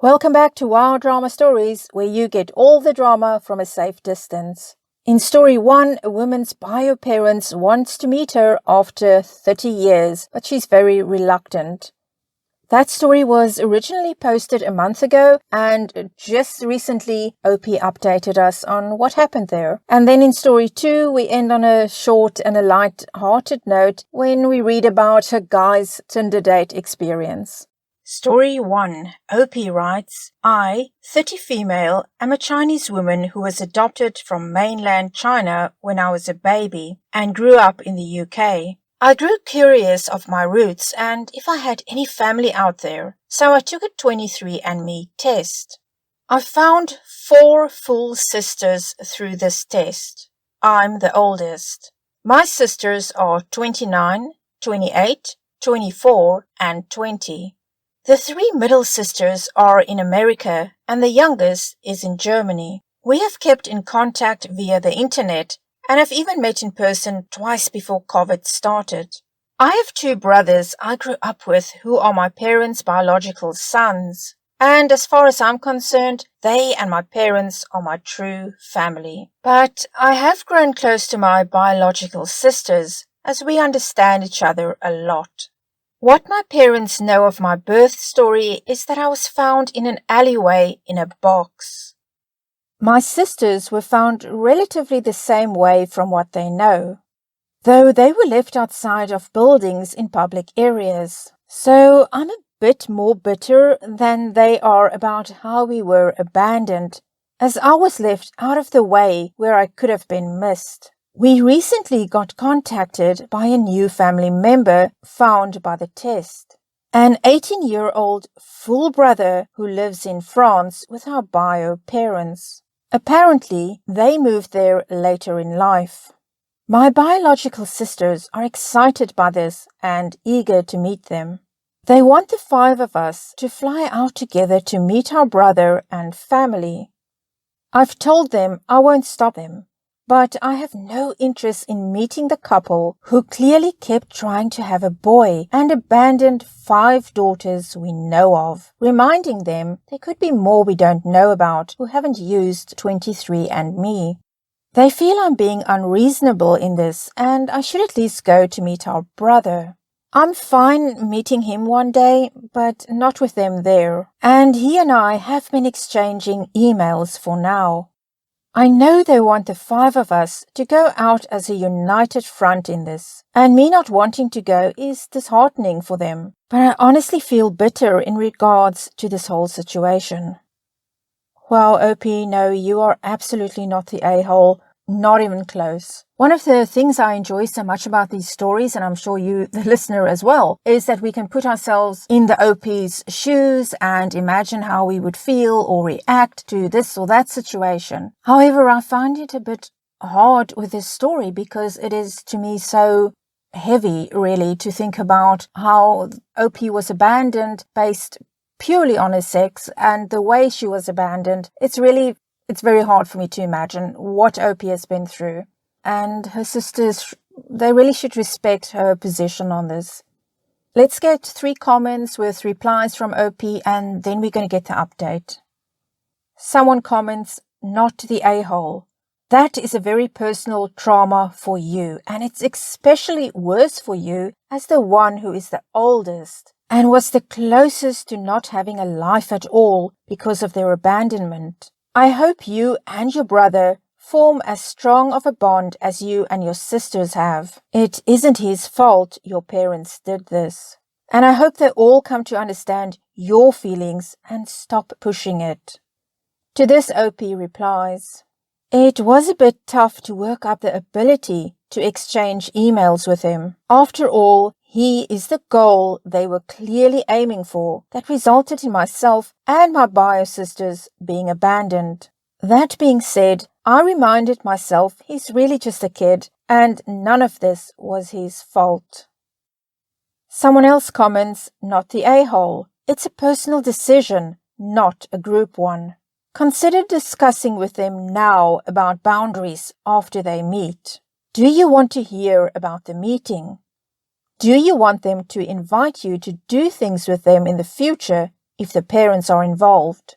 Welcome back to Wild Drama Stories, where you get all the drama from a safe distance. In story 1, a woman's bio parents wants to meet her after 30 years, but she's very reluctant. That story was originally posted a month ago, and just recently OP updated us on what happened there. And then in story 2, we end on a short and a light-hearted note when we read about her guy's Tinder date experience. Story 1. OP writes, I, 30 female, am a Chinese woman who was adopted from mainland China when I was a baby and grew up in the UK. I grew curious of my roots and if I had any family out there, so I took a 23andMe test. I found 4 full sisters through this test. I'm the oldest. My sisters are 29, 28, 24, and 20. The 3 middle sisters are in America and the youngest is in Germany. We have kept in contact via the internet and have even met in person twice before COVID started. I have 2 brothers I grew up with who are my parents' biological sons, and as far as I'm concerned, they and my parents are my true family. But I have grown close to my biological sisters as we understand each other a lot. What my parents know of my birth story is that I was found in an alleyway in a box. My sisters were found relatively the same way from what they know, though they were left outside of buildings in public areas. So I'm a bit more bitter than they are about how we were abandoned, as I was left out of the way where I could have been missed. We recently got contacted by a new family member found by the test. An 18-year-old full brother who lives in France with our bio parents. Apparently, they moved there later in life. My biological sisters are excited by this and eager to meet them. They want the 5 of us to fly out together to meet our brother and family. I've told them I won't stop them. But I have no interest in meeting the couple who clearly kept trying to have a boy and abandoned 5 daughters we know of, reminding them there could be more we don't know about who haven't used 23andMe. They feel I'm being unreasonable in this and I should at least go to meet our brother. I'm fine meeting him one day, but not with them there, and he and I have been exchanging emails for now. I know they want the 5 of us to go out as a united front in this, and me not wanting to go is disheartening for them, but I honestly feel bitter in regards to this whole situation. Well, OP, no, you are absolutely not the a-hole, not even close. One of the things I enjoy so much about these stories, and I'm sure you, the listener as well, is that we can put ourselves in the OP's shoes and imagine how we would feel or react to this or that situation. However, I find it a bit hard with this story because it is to me so heavy, really, to think about how OP was abandoned based purely on her sex and the way she was abandoned. It's very hard for me to imagine what OP has been through. And her sisters, they really should respect her position on this. Let's get 3 comments with replies from OP and then we're going to get the update. Someone comments, not the a-hole. That is a very personal trauma for you, and it's especially worse for you as the one who is the oldest and was the closest to not having a life at all because of their abandonment. I hope you and your brother form as strong of a bond as you and your sisters have. It isn't his fault your parents did this. And I hope they all come to understand your feelings and stop pushing it. To this, OP replies, it was a bit tough to work up the ability to exchange emails with him. After all, he is the goal they were clearly aiming for that resulted in myself and my bio sisters being abandoned. That being said, I reminded myself he's really just a kid and none of this was his fault. Someone else comments, not the a-hole. It's a personal decision, not a group one. Consider discussing with them now about boundaries after they meet. Do you want to hear about the meeting? Do you want them to invite you to do things with them in the future if the parents are involved.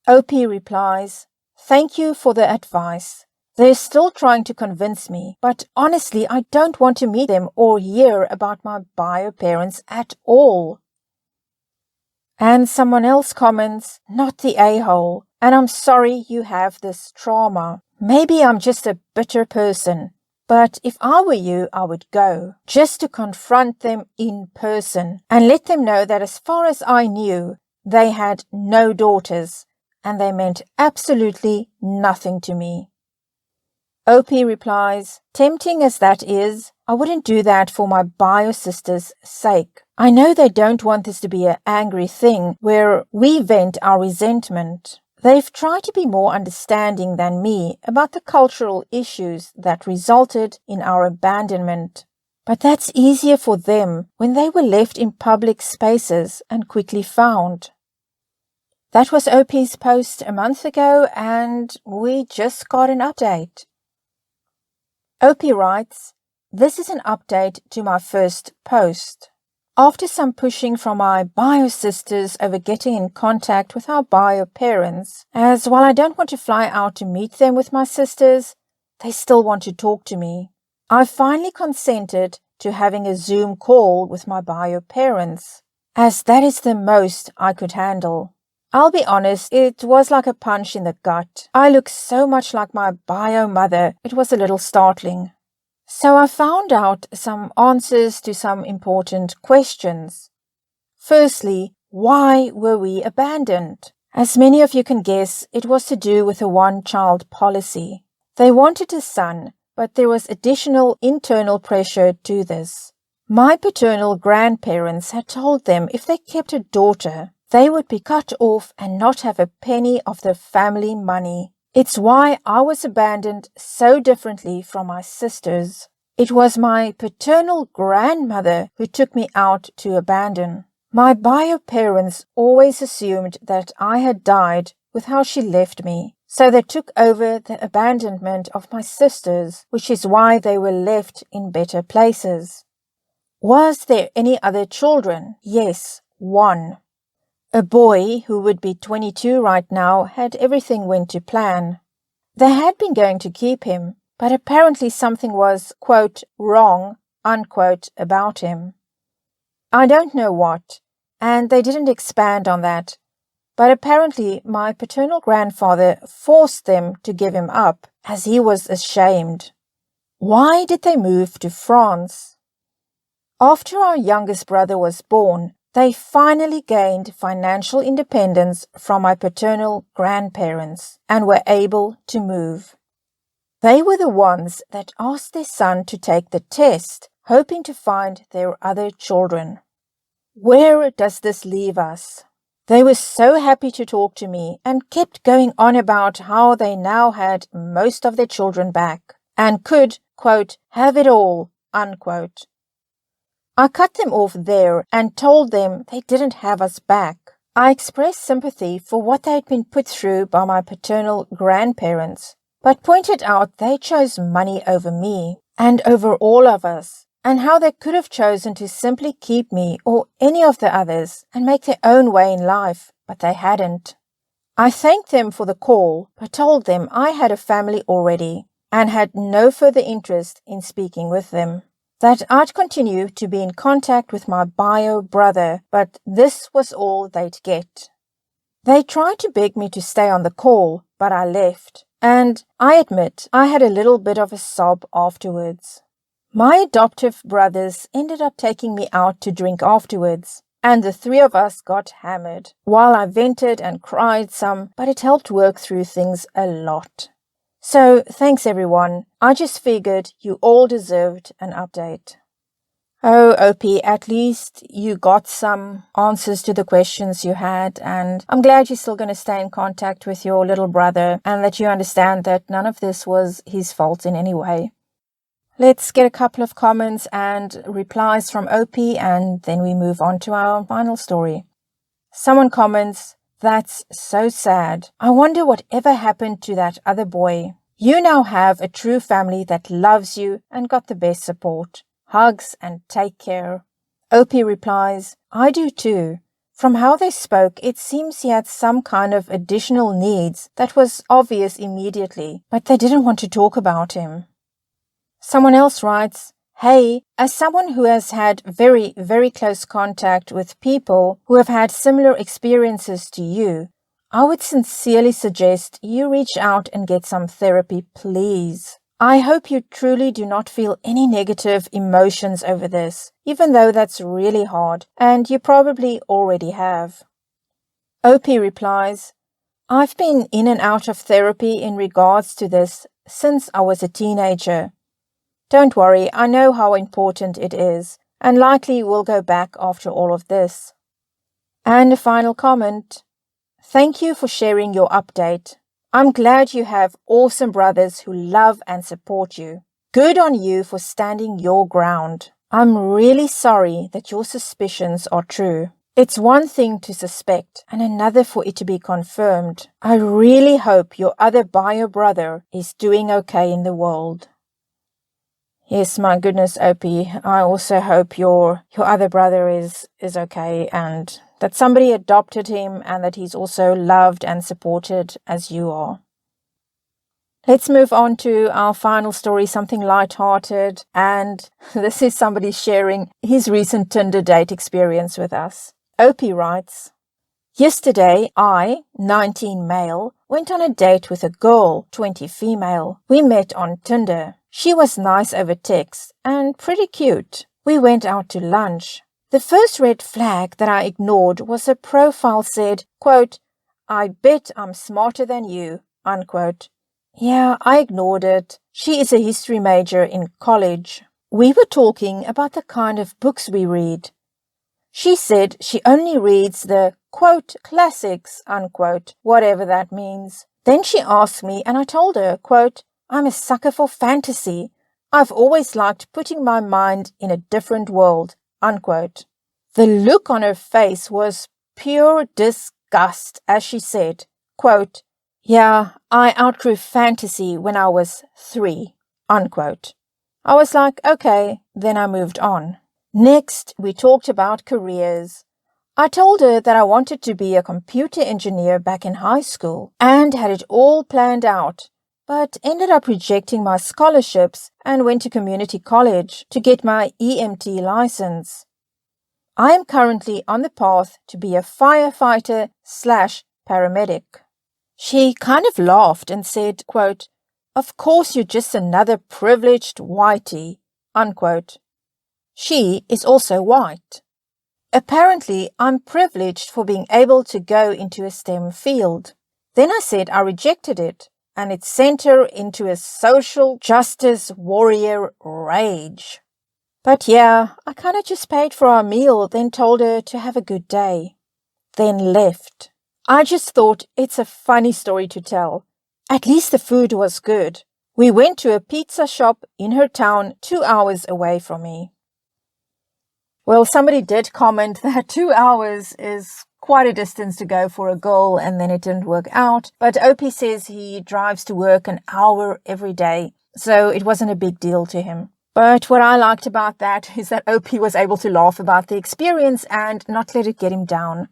OP replies, "Thank you for the advice. They're still trying to convince me, but honestly, I don't want to meet them or hear about my bio parents at all." And someone else comments, "Not the a-hole, and I'm sorry you have this trauma. Maybe I'm just a bitter person, but if I were you, I would go, just to confront them in person and let them know that as far as I knew, they had no daughters and they meant absolutely nothing to me." OP replies, "Tempting as that is, I wouldn't do that for my bio sister's sake. I know they don't want this to be an angry thing where we vent our resentment. They've tried to be more understanding than me about the cultural issues that resulted in our abandonment. But that's easier for them when they were left in public spaces and quickly found." That was OP's post a month ago, and we just got an update. OP writes, "This is an update to my first post. After some pushing from my bio sisters over getting in contact with our bio parents, as while I don't want to fly out to meet them with my sisters, they still want to talk to me, I finally consented to having a Zoom call with my bio parents, as that is the most I could handle. I'll be honest, it was like a punch in the gut. I look so much like my bio mother, it was a little startling. So I found out some answers to some important questions. Firstly, why were we abandoned? As many of you can guess, it was to do with a one-child policy. They wanted a son, but there was additional internal pressure to this. My paternal grandparents had told them if they kept a daughter, they would be cut off and not have a penny of the family money. It's why I was abandoned so differently from my sisters. It was my paternal grandmother who took me out to abandon. My bio parents always assumed that I had died with how she left me, so they took over the abandonment of my sisters, which is why they were left in better places. Was there any other children? Yes, one. A boy who would be 22 right now had everything went to plan. They had been going to keep him, but apparently something was, quote, wrong, unquote, about him. I don't know what, and they didn't expand on that, but apparently my paternal grandfather forced them to give him up, as he was ashamed. Why did they move to France? After our youngest brother was born, they finally gained financial independence from my paternal grandparents and were able to move. They were the ones that asked their son to take the test, hoping to find their other children. Where does this leave us? They were so happy to talk to me and kept going on about how they now had most of their children back and could, quote, have it all, unquote. I cut them off there and told them they didn't have us back. I expressed sympathy for what they had been put through by my paternal grandparents, but pointed out they chose money over me and over all of us, and how they could have chosen to simply keep me or any of the others and make their own way in life, but they hadn't. I thanked them for the call, but told them I had a family already and had no further interest in speaking with them. That I'd continue to be in contact with my bio brother, but this was all they'd get. They tried to beg me to stay on the call, but I left, and I admit I had a little bit of a sob afterwards. My adoptive brothers ended up taking me out to drink afterwards, and the three of us got hammered, while I vented and cried some, but it helped work through things a lot. So, thanks everyone. I just figured you all deserved an update. Oh, OP, at least you got some answers to the questions you had, and I'm glad you're still going to stay in contact with your little brother and that you understand that none of this was his fault in any way. Let's get a couple of comments and replies from OP, and then we move on to our final story. Someone comments, "That's so sad. I wonder whatever happened to that other boy. You now have a true family that loves you and got the best support. Hugs and take care." OP replies, "I do too. From how they spoke, it seems he had some kind of additional needs that was obvious immediately, but they didn't want to talk about him. Someone else writes, "Hey, as someone who has had very, very close contact with people who have had similar experiences to you, I would sincerely suggest you reach out and get some therapy, please. I hope you truly do not feel any negative emotions over this, even though that's really hard, and you probably already have." Opie replies, "I've been in and out of therapy in regards to this since I was a teenager. Don't worry, I know how important it is, and likely will go back after all of this." And a final comment, "Thank you for sharing your update. I'm glad you have awesome brothers who love and support you. Good on you for standing your ground. I'm really sorry that your suspicions are true. It's one thing to suspect and another for it to be confirmed. I really hope your other bio brother is doing okay in the world." Yes, my goodness, Opie, I also hope your other brother is okay and that somebody adopted him and that he's also loved and supported as you are. Let's move on to our final story, something light-hearted, and this is somebody sharing his recent Tinder date experience with us. Opie writes, "Yesterday, I, 19 male, went on a date with a girl, 20 female. We met on Tinder. She was nice over text and pretty cute. We went out to lunch. The first red flag that I ignored was her profile said, quote, 'I bet I'm smarter than you,' unquote. Yeah, I ignored it. She is a history major in college. We were talking about the kind of books we read. She said she only reads the, quote, 'classics,' unquote, whatever that means. Then she asked me and I told her, quote, 'I'm a sucker for fantasy. I've always liked putting my mind in a different world,' unquote. The look on her face was pure disgust as she said, quote, 'Yeah, I outgrew fantasy when I was 3, unquote. I was like, okay, then I moved on. Next, we talked about careers. I told her that I wanted to be a computer engineer back in high school and had it all planned out, but ended up rejecting my scholarships and went to community college to get my EMT license. I am currently on the path to be a firefighter/paramedic. She kind of laughed and said, quote, 'Of course you're just another privileged whitey,' unquote. She is also white. Apparently, I'm privileged for being able to go into a STEM field. Then I said I rejected it, and it sent her into a social justice warrior rage. But yeah, I kind of just paid for our meal, then told her to have a good day. Then left. I just thought it's a funny story to tell. At least the food was good. We went to a pizza shop in her town 2 hours away from me." Well, somebody did comment that 2 hours is quite a distance to go for a girl and then it didn't work out. But Opie says he drives to work an hour every day, so it wasn't a big deal to him. But what I liked about that is that Opie was able to laugh about the experience and not let it get him down.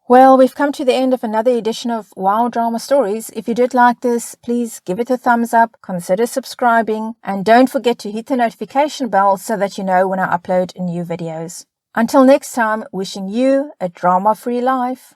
Well, we've come to the end of another edition of Wow Drama Stories. If you did like this, please give it a thumbs up, consider subscribing, and don't forget to hit the notification bell so that you know when I upload new videos. Until next time, wishing you a drama-free life.